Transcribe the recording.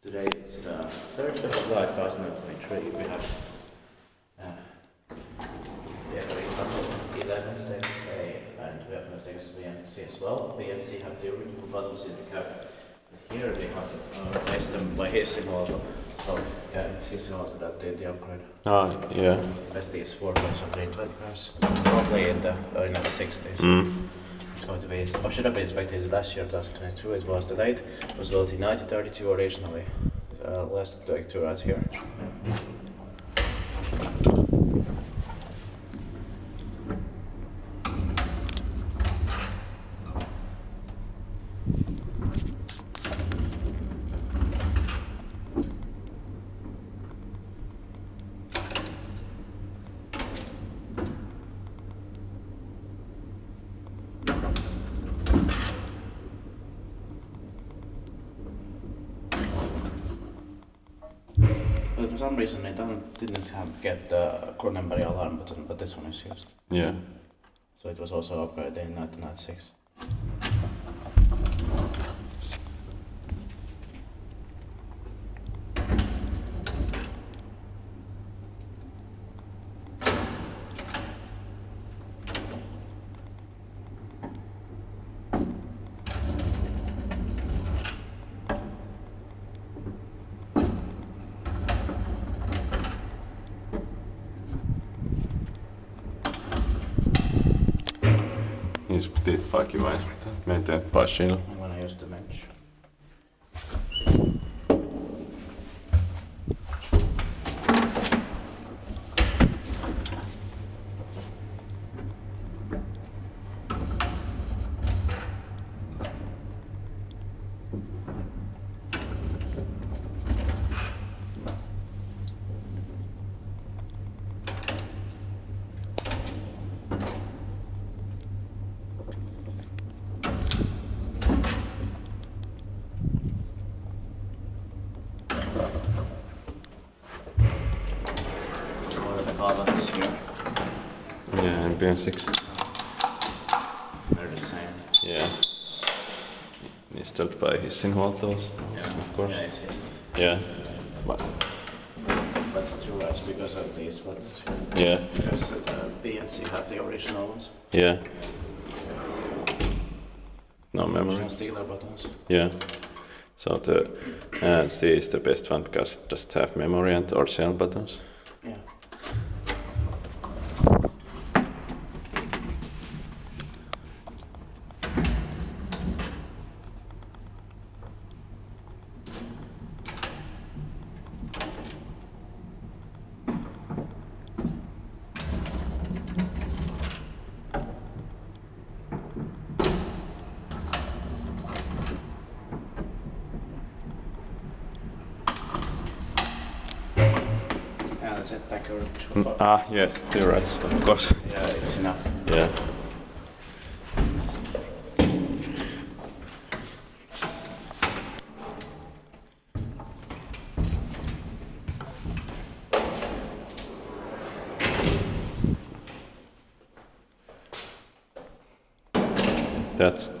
Today it's 3rd of July 2023. We have Pietarinkatu 11 status A, and we have no status B and C as well. B and C have the original buttons in the cab. Here we have to replace them by Helsinki. So yeah, it's Helsinki that did the upgrade. Yeah. Best is 4 grams or 320 grams. Probably in the early 60s. It's going to be, or should have been expected last year, 2022. It was delayed. It was built in 1932 originally. Last like 2 hours here. But for some reason it didn't get the Cronenberg alarm button, but this one is used. Yeah. So it was also upgraded in 1996. Niin sä teet paikkivain. Mä teet passilla. I'm gonna use the bench. Buttons here. Yeah, and BN6. They're the same. Yeah. Installed by Hissinhuoltos, Yeah, of course. Yeah, it's his. Yeah. But But 2 hours because of these buttons. yeah. Because the B and C have the original ones. Yeah. No memory. Original Stigler buttons. Yeah. So the C is the best one because it doesn't have memory and original buttons. Yeah. Yeah, that's it. Thank you very much. Yes, 2 rats, of course. Yeah, it's enough. Yeah. That's